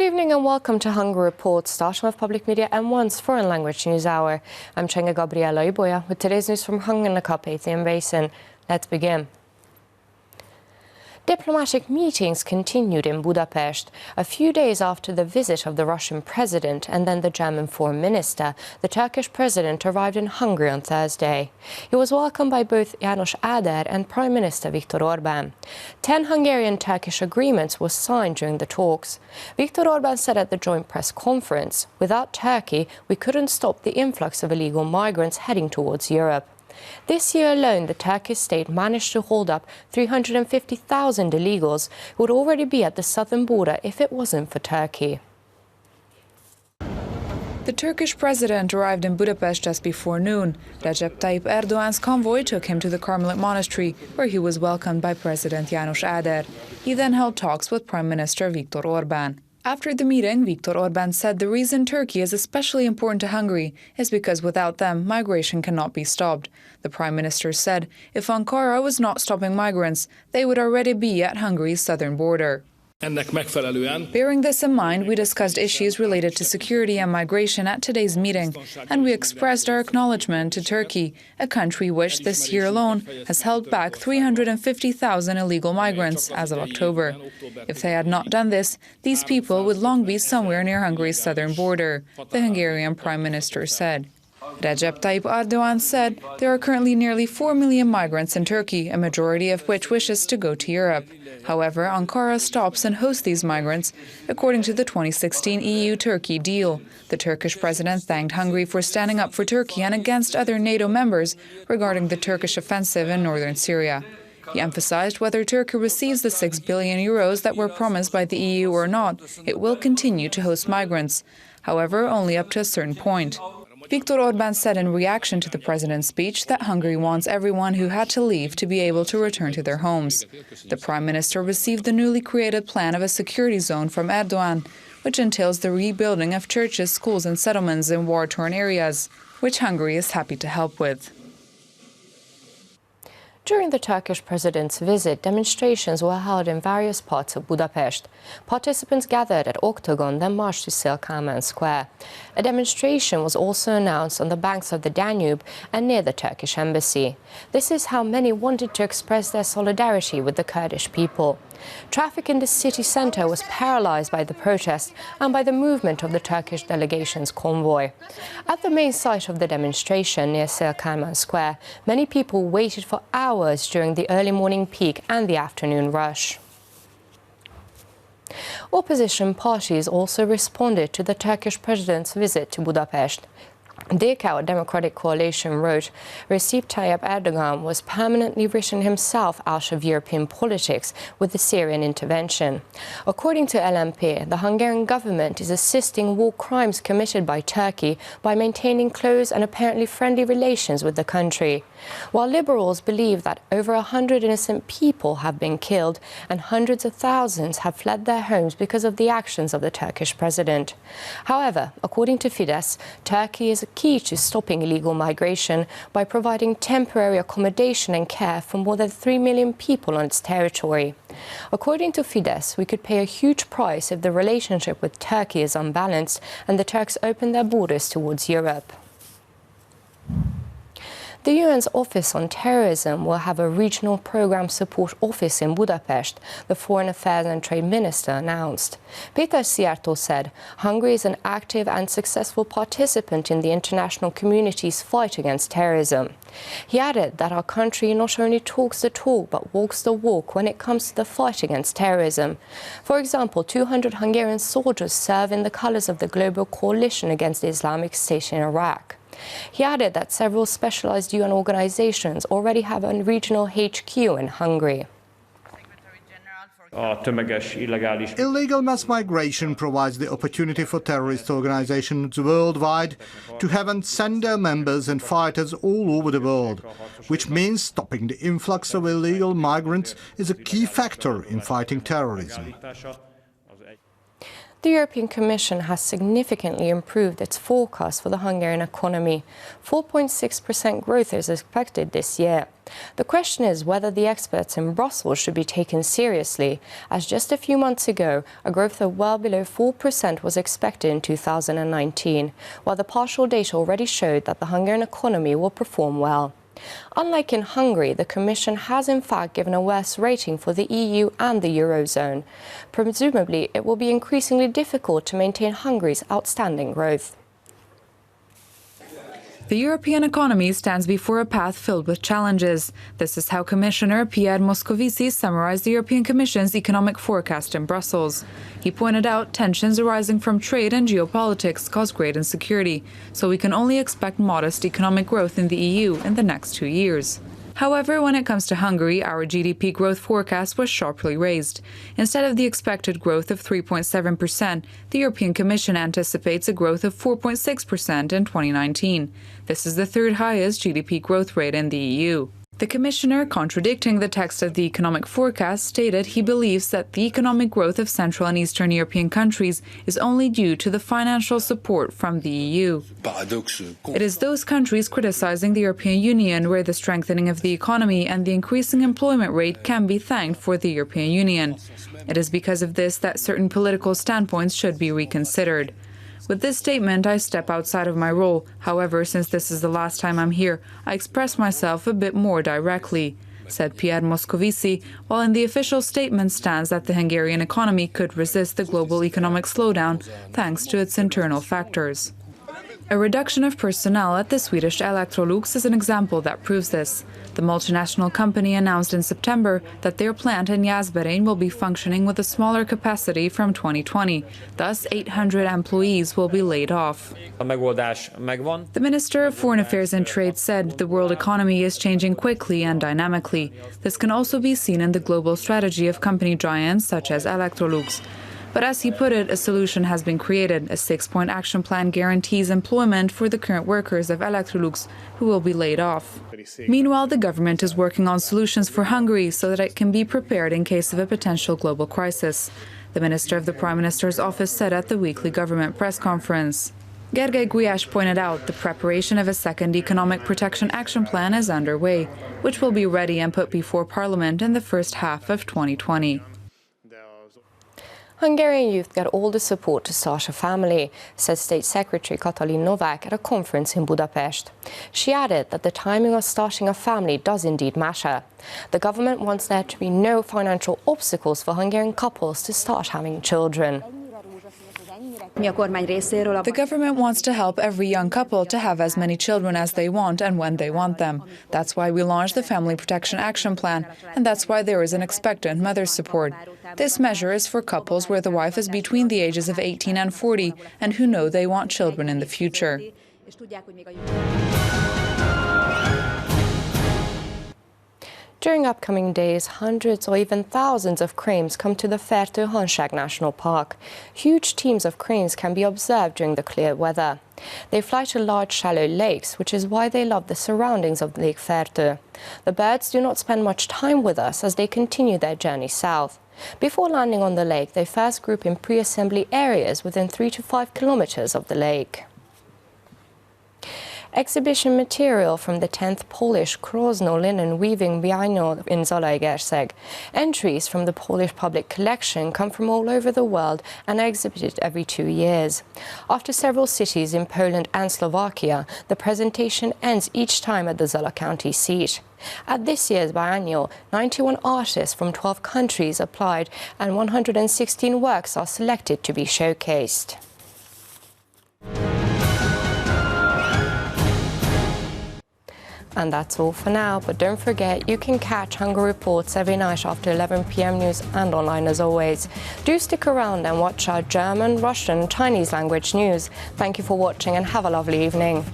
evening and welcome to Hungary Report, starting with Public Media M1's Foreign Language News Hour. I'm Csenga Gabriela Ibolya with today's news from Hungary and the Carpathian Basin. Let's begin. Diplomatic meetings continued in Budapest. A few days after the visit of the Russian president and then the German foreign minister, the Turkish president arrived in Hungary on Thursday. He was welcomed by both János Áder and Prime Minister Viktor Orbán. 10 Hungarian-Turkish agreements were signed during the talks. Viktor Orbán said at the joint press conference, "Without Turkey, we couldn't stop the influx of illegal migrants heading towards Europe." This year alone, the Turkish state managed to hold up 350,000 illegals who would already be at the southern border if it wasn't for Turkey. The Turkish president arrived in Budapest just before noon. Recep Tayyip Erdogan's convoy took him to the Carmelite monastery, where he was welcomed by President János Áder. He then held talks with Prime Minister Viktor Orbán. After the meeting, Viktor Orbán said the reason Turkey is especially important to Hungary is because without them, migration cannot be stopped. The Prime Minister said if Ankara was not stopping migrants, they would already be at Hungary's southern border. Bearing this in mind, we discussed issues related to security and migration at today's meeting, and we expressed our acknowledgement to Turkey, a country which this year alone has held back 350,000 illegal migrants as of October. If they had not done this, these people would long be somewhere near Hungary's southern border, the Hungarian Prime Minister said. Recep Tayyip Erdogan said there are currently nearly 4 million migrants in Turkey, a majority of which wishes to go to Europe. However, Ankara stops and hosts these migrants, according to the 2016 EU-Turkey deal. The Turkish president thanked Hungary for standing up for Turkey and against other NATO members regarding the Turkish offensive in northern Syria. He emphasized whether Turkey receives the 6 billion euros that were promised by the EU or not, it will continue to host migrants, however, only up to a certain point. Viktor Orbán said in reaction to the president's speech that Hungary wants everyone who had to leave to be able to return to their homes. The prime minister received the newly created plan of a security zone from Erdogan, which entails the rebuilding of churches, schools and settlements in war-torn areas, which Hungary is happy to help with. During the Turkish president's visit, demonstrations were held in various parts of Budapest. Participants gathered at Octagon, then marched to Széll Kálmán Square. A demonstration was also announced on the banks of the Danube and near the Turkish embassy. This is how many wanted to express their solidarity with the Kurdish people. Traffic in the city centre was paralyzed by the protest and by the movement of the Turkish delegation's convoy. At the main site of the demonstration near Széll Kálmán Square, many people waited for hours during the early morning peak and the afternoon rush. Opposition parties also responded to the Turkish president's visit to Budapest. DK, a Democratic Coalition, wrote, Recep Tayyip Erdogan was permanently written himself out of European politics with the Syrian intervention. According to LMP, the Hungarian government is assisting war crimes committed by Turkey by maintaining close and apparently friendly relations with the country. While liberals believe that over 100 innocent people have been killed and hundreds of thousands have fled their homes because of the actions of the Turkish president. However, according to Fidesz, Turkey is key to stopping illegal migration by providing temporary accommodation and care for more than 3 million people on its territory. According to Fidesz, we could pay a huge price if the relationship with Turkey is unbalanced and the Turks open their borders towards Europe. The UN's Office on Terrorism will have a regional program support office in Budapest, the Foreign Affairs and Trade Minister announced. Péter Szijjártó said Hungary is an active and successful participant in the international community's fight against terrorism. He added that our country not only talks the talk but walks the walk when it comes to the fight against terrorism. For example, 200 Hungarian soldiers serve in the colors of the global coalition against the Islamic State in Iraq. He added that several specialized UN organizations already have a regional HQ in Hungary. Illegal mass migration provides the opportunity for terrorist organizations worldwide to have and send their members and fighters all over the world, which means stopping the influx of illegal migrants is a key factor in fighting terrorism. The European Commission has significantly improved its forecast for the Hungarian economy. 4.6% growth is expected this year. The question is whether the experts in Brussels should be taken seriously, as just a few months ago, a growth of well below 4% was expected in 2019, while the partial data already showed that the Hungarian economy will perform well. Unlike in Hungary, the Commission has in fact given a worse rating for the EU and the Eurozone. Presumably, it will be increasingly difficult to maintain Hungary's outstanding growth. The European economy stands before a path filled with challenges. This is how Commissioner Pierre Moscovici summarized the European Commission's economic forecast in Brussels. He pointed out tensions arising from trade and geopolitics cause great insecurity, so we can only expect modest economic growth in the EU in the next 2 years. However, when it comes to Hungary, our GDP growth forecast was sharply raised. Instead of the expected growth of 3.7%, the European Commission anticipates a growth of 4.6% in 2019. This is the third highest GDP growth rate in the EU. The Commissioner, contradicting the text of the economic forecast, stated he believes that the economic growth of Central and Eastern European countries is only due to the financial support from the EU. It is those countries criticizing the European Union where the strengthening of the economy and the increasing employment rate can be thanked for the European Union. It is because of this that certain political standpoints should be reconsidered. With this statement, I step outside of my role. However, since this is the last time I'm here, I express myself a bit more directly, said Pierre Moscovici, while in the official statement stands that the Hungarian economy could resist the global economic slowdown thanks to its internal factors. A reduction of personnel at the Swedish Electrolux is an example that proves this. The multinational company announced in September that their plant in Jászberény will be functioning with a smaller capacity from 2020. Thus, 800 employees will be laid off. The Minister of Foreign Affairs and Trade said the world economy is changing quickly and dynamically. This can also be seen in the global strategy of company giants such as Electrolux. But as he put it, a solution has been created. A 6-point action plan guarantees employment for the current workers of Electrolux who will be laid off. Meanwhile, the government is working on solutions for Hungary so that it can be prepared in case of a potential global crisis. The Minister of the Prime Minister's office said at the weekly government press conference. Gergely Gulyás pointed out the preparation of a second economic protection action plan is underway, which will be ready and put before Parliament in the first half of 2020. Hungarian youth get all the support to start a family, said State Secretary Katalin Novák at a conference in Budapest. She added that the timing of starting a family does indeed matter. The government wants there to be no financial obstacles for Hungarian couples to start having children. The government wants to help every young couple to have as many children as they want and when they want them. That's why we launched the Family Protection Action Plan, and that's why there is an expectant mother's support. This measure is for couples where the wife is between the ages of 18 and 40 and who know they want children in the future. During upcoming days, hundreds or even thousands of cranes come to the Híradó National Park. Huge teams of cranes can be observed during the clear weather. They fly to large shallow lakes, which is why they love the surroundings of Lake Híradó. The birds do not spend much time with us as they continue their journey south. Before landing on the lake, they first group in pre-assembly areas within 3 to 5 kilometers of the lake. Exhibition material from the 10th Polish Krosno linen weaving biennial in Zalaegerszeg. Entries from the Polish public collection come from all over the world and are exhibited every 2 years. After several cities in Poland and Slovakia, the presentation ends each time at the Zala County seat. At this year's biennial, 91 artists from 12 countries applied and 116 works are selected to be showcased. And that's all for now, but don't forget you can catch Hungary Reports every night after 11 p.m. news and online as always. Do stick around and watch our German, Russian, Chinese language news. Thank you for watching and have a lovely evening.